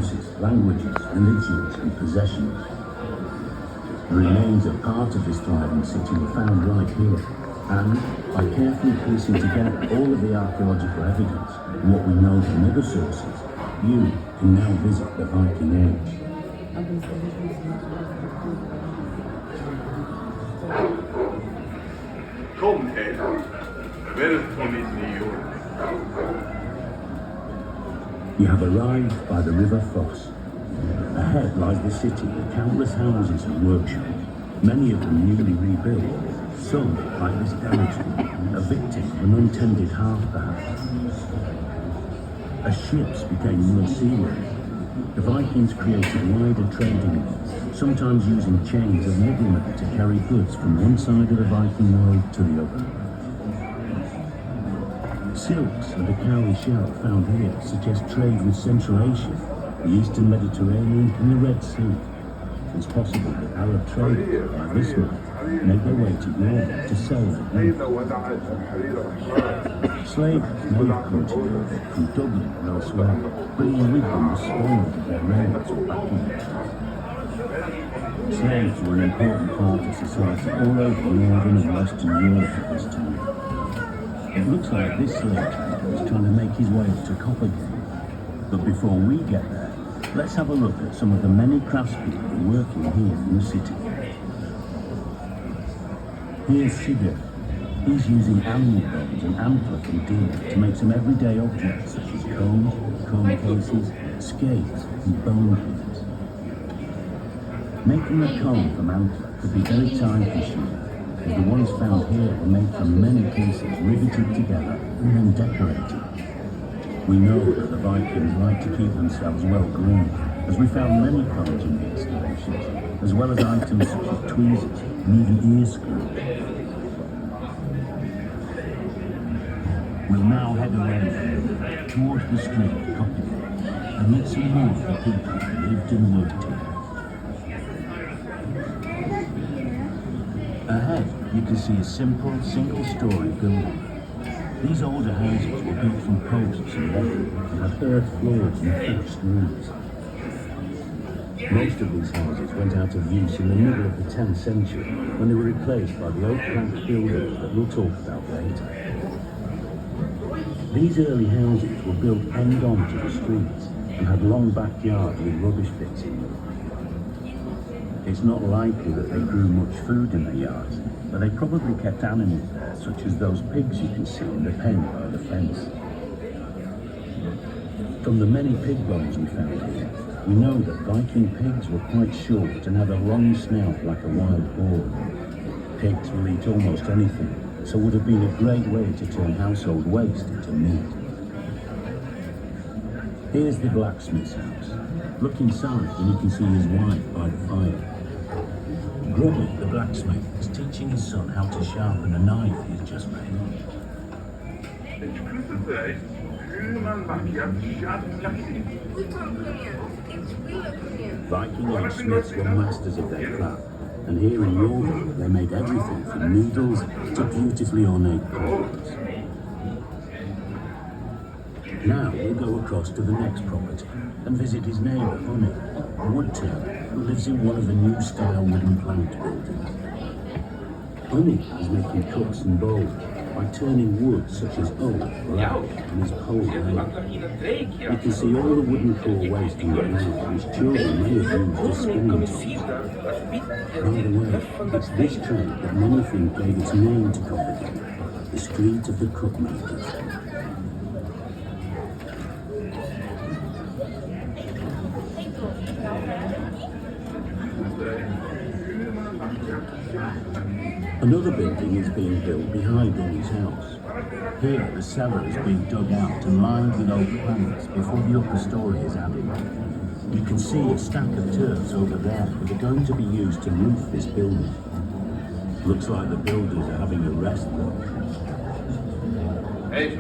uses, languages, religions, and possessions. The remains of part of this thriving city were found right here, and by carefully piecing together all of the archaeological evidence and what we know from other sources, you can now visit the Viking Age. Kom Ed, välkommen i New York. You have arrived by the River Foss. Ahead lies the city with countless houses and workshops, many of them newly rebuilt, some, like this damaged one, a victim of an untended half perhaps. As ships became more seaworthy, the Vikings created wider trading routes, sometimes using chains of middlemen to carry goods from one side of the Viking world to the other. Silks and the cowrie shell found here suggest trade with Central Asia, the Eastern Mediterranean and the Red Sea. It's possible that Arab traders like this man made their way to Europe to sell their goods. Slaves may have come to Europe from Dublin and elsewhere, bringing with them the spoils of their raids or battles. Slaves were an important part of society all over Northern and Western Europe at this time. It looks like this slave trader is trying to make his way up to Copenhagen. But before we get there, let's have a look at some of the many craftspeople working here in the city. Here's Sigurd. He's using animal bones and antler from deer to make some everyday objects such as combs, comb cases, skates, and bone pins. Making a comb from antler could be very time-consuming, as the ones found here were made from many pieces riveted together and then decorated. We know that the Vikings liked to keep themselves well groomed, as we found many combs in the excavations, as well as items such as tweezers and even ear screws. We'll now head away towards the street of Copenhagen and meet some more of the people who lived and worked here. Ahead, you can see a simple, single-story building. These older houses were built from posts and leather and had earth floors and thatched roofs. Most of these houses went out of use in the middle of the 10th century when they were replaced by the oak-plank buildings that we'll talk about later. These early houses were built end-on to the streets and had long backyards with rubbish pits in them. It's not likely that they grew much food in their yards, but they probably kept animals there, such as those pigs you can see in the pen by the fence. From the many pig bones we found here, we know that Viking pigs were quite short and had a long snout like a wild boar. Pigs will eat almost anything, so would have been a great way to turn household waste into meat. Here's the blacksmith's house. Look inside and you can see his wife by the fire. Grubby, the blacksmith, is teaching his son how to sharpen a knife he's just made. Viking age smiths were masters of their craft, and here in Yorville they made everything from needles to beautifully ornate poles. Now we'll go across to the next property and visit his neighbour, Hunny, a woodturner who lives in one of the new style wooden planked buildings. Hunny is making cups and bowls by turning wood such as oak or ash in his pole lathe. You can see all the wooden core waste in the ground which children may have used as spinning tools. By the way, it's this trade that many think gave its name to Copenhagen, the Street of the Cup Makers. Another building is being built behind Hunny's house. Here, the cellar is being dug out and lined with oak planks before the upper story is added. You can see a stack of turfs over there that are going to be used to roof this building. Looks like the builders are having a rest though. Hey,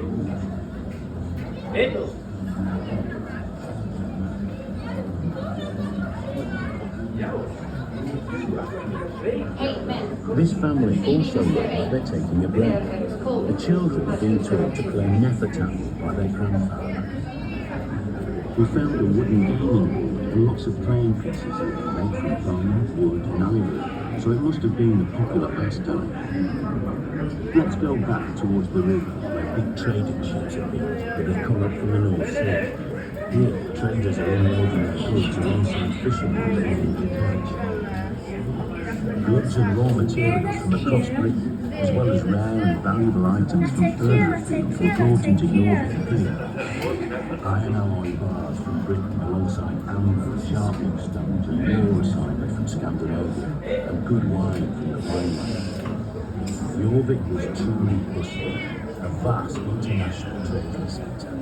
This family also look like they're taking a break. The children are being taught to play Nefertari by their grandfather. We found a wooden gaming board and lots of playing pieces made from bone, wood and ivory, so it must have been a popular pastime. Let's go back towards the river where big trading ships have been that have come up from the North Sea. Here, traders are unloading their goods alongside fishermen living in the cage. Goods and raw materials from across Britain, as well as rare and valuable items from further afield, were brought into Jorvik Pier. Iron alloy bars from Britain alongside amber, sharpening stones and raw assignment from Scandinavia, and good wine from the mainland. Jorvik was truly bustling, a vast international trading centre.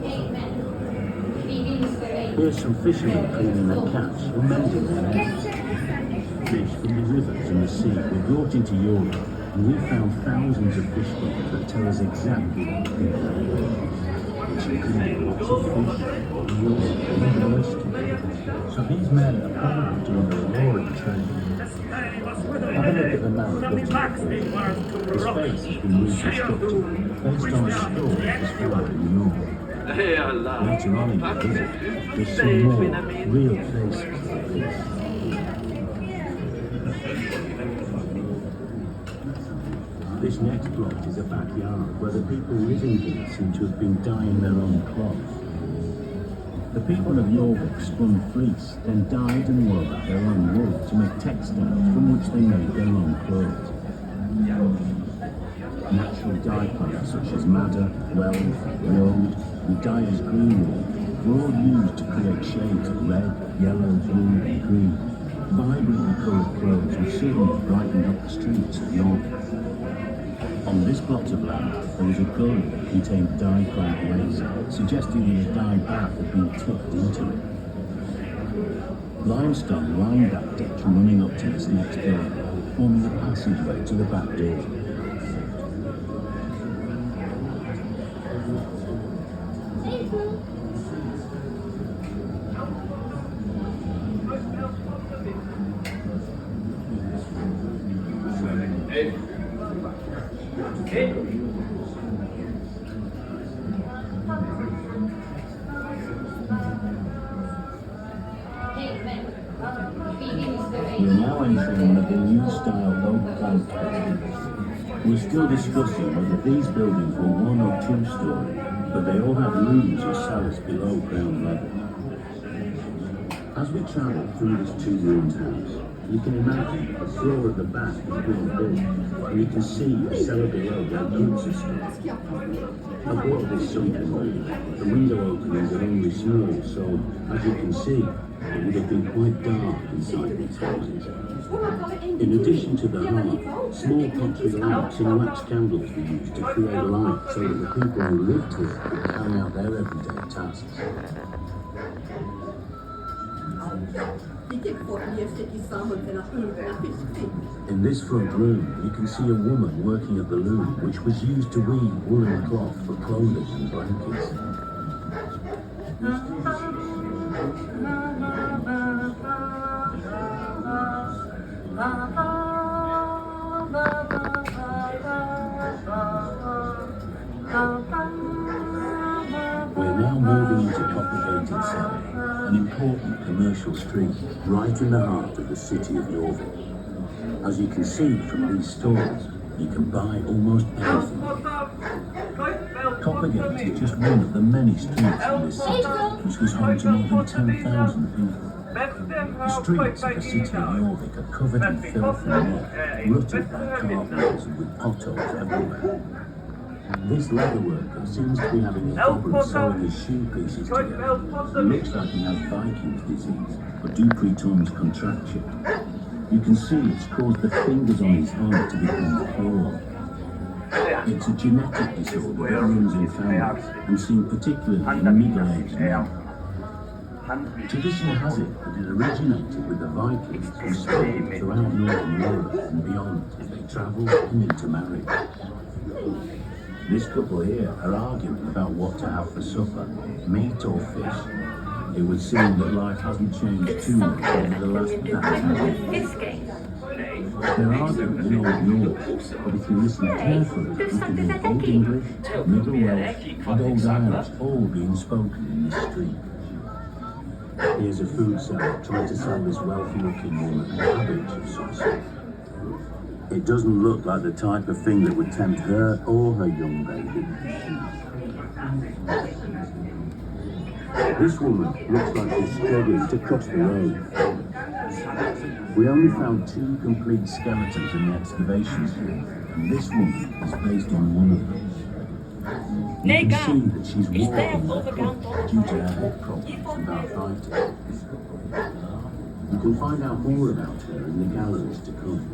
Here's some fishermen cleaning their catch and mending their nets. Fish from the rivers and the sea were brought into Europe, and we found thousands of fish bones that tell us exactly what people were, which included lots of fish, eels, and even oysters. So these men are probably doing a roaring trade. Have a look at the man looking at the fish. His face has been reconstructed based on a skull that was found in the north. Later on in the visit, there's some more real faces like this. This next plot is a backyard where the people living here seem to have been dyeing their own cloth. The people of Jorvik spun fleece, then dyed and wove their own wool to make textiles from which they made their own clothes. Natural dye plants such as madder, weld, woad, and dyer's green wool were all used to create shades of red, yellow, blue, and green. Vibrantly coloured clothes would certainly brighten up the streets of Jorvik. On this plot of land, there was a gully that contained dye-clad waste, suggesting that a dye bath had been tipped into it. Limestone lined that ditch running up to this next gully, forming a passageway to the back door. We're now entering one of the new style oak plank. We're still discussing whether these buildings were one or two story, but they all had rooms or cellars below ground level. As we travel through this two-roomed house, you can imagine the floor at the back is being built, and you can see a cellar below where goods are stored. I bought this something room. The window openings are only small, so as you can see, it would have been quite dark inside these houses. In addition to the hearth, small pots with lamps and wax candles were used to create light so that the people who lived here could carry out their everyday tasks. In this front room, you can see a woman working at the loom, which was used to weave woolen cloth for clothing and blankets. We're now moving into Coppergate itself, an important commercial street right in the heart of the city of Jorvik. As you can see from these stores, you can buy almost anything. Coppergate is just one of the many streets in this city, which was home to more than 10,000 people. The streets of the city of Jorvik are covered in filth and mud, rutted by cartwheels and with potholes everywhere. This leatherworker seems to be having a problem sewing his shoe pieces together. It looks like he has Viking's disease, or Dupuytren's contraction. You can see it's caused the fingers on his hand to become clawed. It's a genetic disorder that runs in families and seen particularly in middle-aged men. Tradition has it that it originated with the Vikings who spread throughout northern Europe and beyond as they travelled and intermarried. This couple here are arguing about what to have for supper, meat or fish. It would seem that life hasn't changed too much over the last 1,000 years. They're arguing in Old Norse, but if you listen carefully, you can hear Old English, Middle Welsh, and Old Irish all being spoken in this street. Here's a food seller trying to sell this wealthy-looking woman a cabbage of some sort. It doesn't look like the type of thing that would tempt her or her young baby. This woman looks like she's struggling to cross the road. We only found 2 complete skeletons in the excavations here, and this woman is based on one of them. You can see that she's walking with a crutch due to her hip problems and arthritis. You can find out more about her in the galleries to come.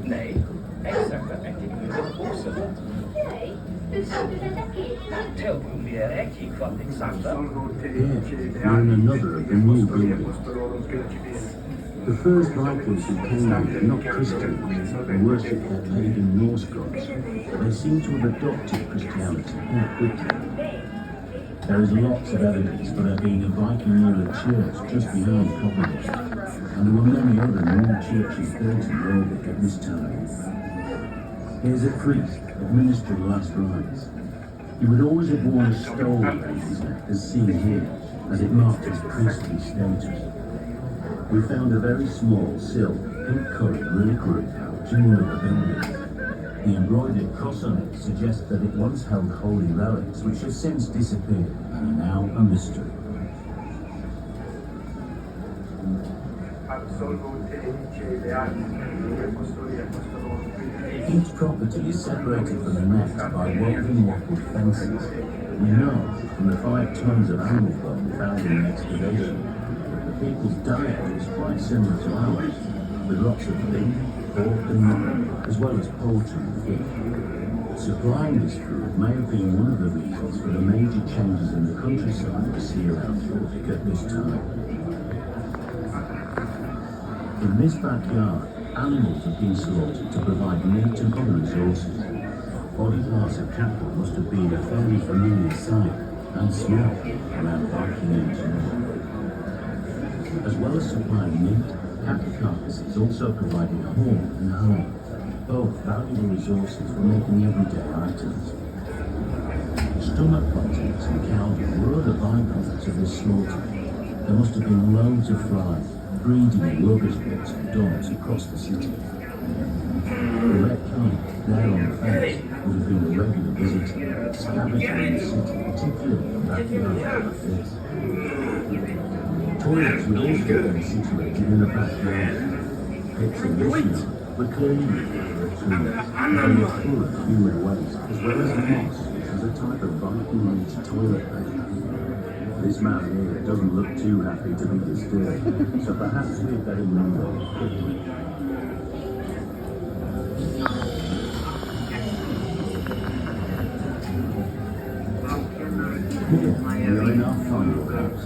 Nej, exakt. Jag tänkte också. Nej, hur såg du detta till? Teoria gick för att exakt. Here, we're in another of the new buildings. The first Vikings who came here were not Christians and worshipped their pagan Norse gods. They seem to have adopted Christianity quite quickly. There is lots of evidence for there being a Viking-era church just behind Copperhead, and there were many other new churches built in Norfolk at this time. Here's a priest administering last rites. He would always have worn a stole around his neck, as seen here, as it marked his priestly status. We found a very small, silk, pink-coloured reliquary pouch in one of the buildings. The embroidered cross on it suggests that it once held holy relics, which have since disappeared and are now a mystery. Each property is separated from the next by woven wattled fences. We know from the 5 tons of animal bone found in the excavation that the people's diet is quite similar to ours, with lots of beef, pork and mutton, as well as poultry and fish. Supplying this food may have been one of the reasons for the major changes in the countryside we see around Norfolk at this time. In this backyard, animals have been slaughtered to provide meat and other resources. Body parts of cattle must have been a fairly familiar sight and smell around Viking Age Norfolk. As well as supplying meat, cattle carcasses also provided horn and hide, both valuable resources for making everyday items. Stomach contents and cowding were other byproducts of this slaughter. There must have been loads of flies breeding in rubbish pits and dumps across the city. The red kite there on the fence would have been a regular visitor, scavenging in the city, particularly in backyards like this. Toilets would also have been situated in the backyard. Pits in this yard were clearly used for trees, and they were full of human waste, as well as moss, which was a type of Viking-age toilet paper. This man here doesn't look too happy to be disturbed, so perhaps we'd better move on quickly. Here, we are in our final house.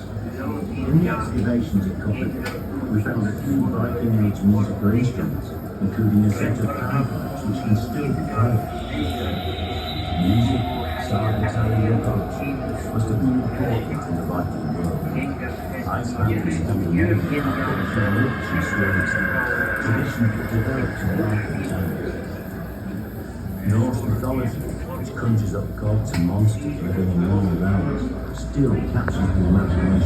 In the excavations at Copperhead, we found a few Viking-age musical instruments, including a set of panpipes which can still be played. Music, sound, Italian and poetry must have been important in the Viking world. Icelanders and the Northern Ireland are rich in storytelling, traditions that developed in Viking times. Norse mythology, which conjures up gods and monsters living in long realms, still captures the imagination.